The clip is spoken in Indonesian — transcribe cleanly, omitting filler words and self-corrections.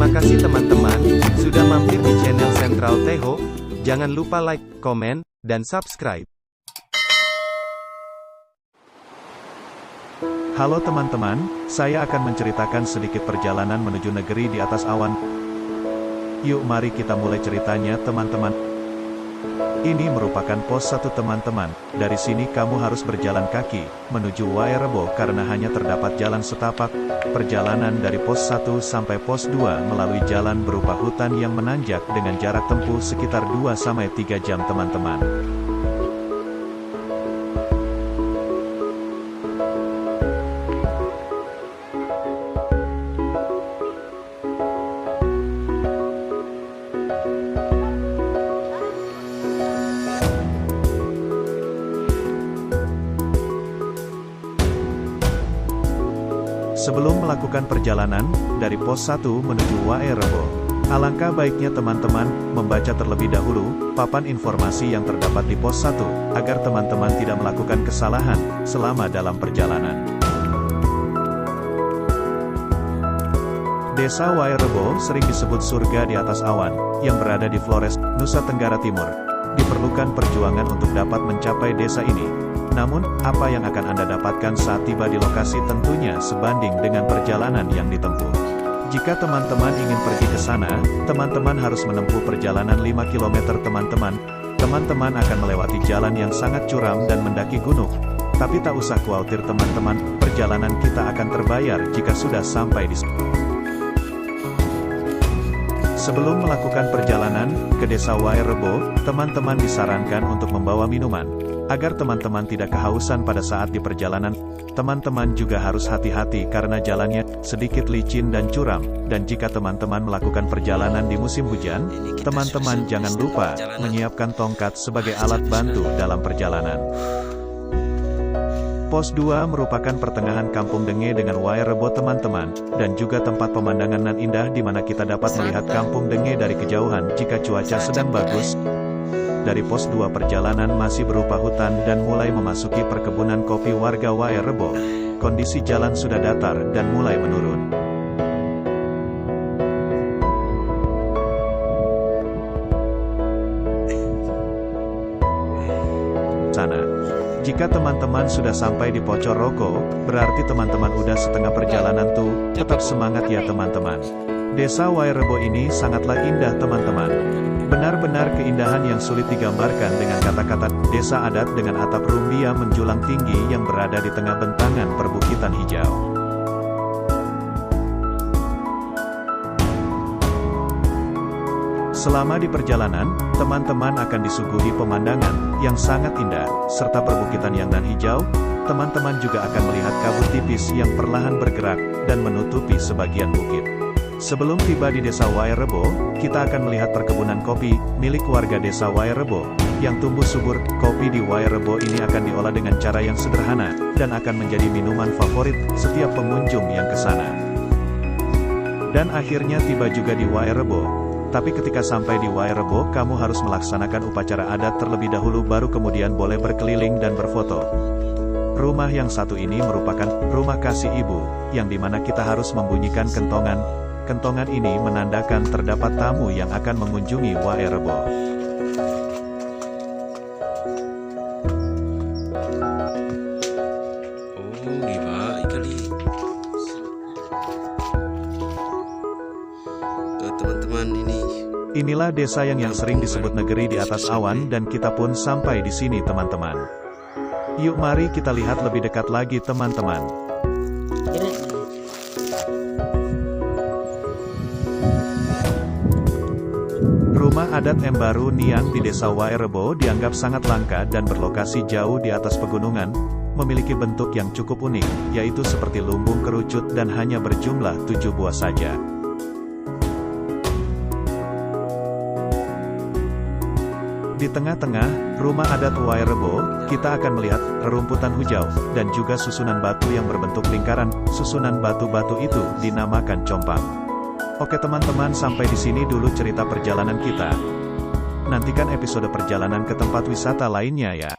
Terima kasih teman-teman, sudah mampir di channel Sentral Teho. Jangan lupa like, komen, dan subscribe. Halo teman-teman, saya akan menceritakan sedikit perjalanan menuju negeri di atas awan. Yuk mari kita mulai ceritanya teman-teman. Ini merupakan pos 1 teman-teman. Dari sini kamu harus berjalan kaki, menuju Wairebo karena hanya terdapat jalan setapak. Perjalanan dari pos 1 sampai pos 2 melalui jalan berupa hutan yang menanjak dengan jarak tempuh sekitar 2-3 jam teman-teman. Sebelum melakukan perjalanan dari pos 1 menuju Wairebo, alangkah baiknya teman-teman membaca terlebih dahulu papan informasi yang terdapat di pos 1, agar teman-teman tidak melakukan kesalahan selama dalam perjalanan. Desa Wairebo sering disebut surga di atas awan, yang berada di Flores, Nusa Tenggara Timur. Diperlukan perjuangan untuk dapat mencapai desa ini. Namun, apa yang akan Anda dapatkan saat tiba di lokasi tentunya sebanding dengan perjalanan yang ditempuh. Jika teman-teman ingin pergi ke sana, teman-teman harus menempuh perjalanan 5 km teman-teman. Teman-teman akan melewati jalan yang sangat curam dan mendaki gunung. Tapi tak usah khawatir teman-teman, perjalanan kita akan terbayar jika sudah sampai di sana. Sebelum melakukan perjalanan ke desa Wairebo, teman-teman disarankan untuk membawa minuman. Agar teman-teman tidak kehausan pada saat di perjalanan, teman-teman juga harus hati-hati karena jalannya sedikit licin dan curam. Dan jika teman-teman melakukan perjalanan di musim hujan, teman-teman jangan lupa menyiapkan tongkat sebagai alat bantu dalam perjalanan. Pos 2 merupakan pertengahan Kampung Denge dengan Wairebo teman-teman, dan juga tempat pemandangan nan indah di mana kita dapat melihat Kampung Denge dari kejauhan jika cuaca sedang bagus. Dari pos 2 perjalanan masih berupa hutan dan mulai memasuki perkebunan kopi warga Wairebo. Kondisi jalan sudah datar dan mulai menurun. Sana. Jika teman-teman sudah sampai di Pocor Rogo, berarti teman-teman udah setengah perjalanan tuh. Tetap semangat ya teman-teman. Desa Wairebo ini sangatlah indah teman-teman. Benar-benar keindahan yang sulit digambarkan dengan kata-kata. Desa adat dengan atap rumbia menjulang tinggi yang berada di tengah bentangan perbukitan hijau. Selama di perjalanan, teman-teman akan disuguhi pemandangan yang sangat indah, serta perbukitan yang nan hijau. Teman-teman juga akan melihat kabut tipis yang perlahan bergerak dan menutupi sebagian bukit. Sebelum tiba di desa Wairebo, kita akan melihat perkebunan kopi milik warga desa Wairebo yang tumbuh subur. Kopi di Wairebo ini akan diolah dengan cara yang sederhana dan akan menjadi minuman favorit setiap pengunjung yang ke sana. Dan akhirnya tiba juga di Wairebo. Tapi ketika sampai di Wairebo, kamu harus melaksanakan upacara adat terlebih dahulu baru kemudian boleh berkeliling dan berfoto. Rumah yang satu ini merupakan rumah kasih ibu, yang dimana kita harus membunyikan kentongan. Kentongan ini menandakan terdapat tamu yang akan mengunjungi Wairebo. Teman-teman ini. Inilah desa yang sering disebut negeri di atas awan dan kita pun sampai di sini teman-teman. Yuk mari kita lihat lebih dekat lagi teman-teman. Rumah adat Embaru Niang di desa Wairebo dianggap sangat langka dan berlokasi jauh di atas pegunungan, memiliki bentuk yang cukup unik, yaitu seperti lumbung kerucut dan hanya berjumlah 7 buah saja. Di tengah-tengah rumah adat Wairebo, kita akan melihat rerumputan hijau dan juga susunan batu yang berbentuk lingkaran. Susunan batu-batu itu dinamakan compang. Oke teman-teman, sampai di sini dulu cerita perjalanan kita. Nantikan episode perjalanan ke tempat wisata lainnya ya.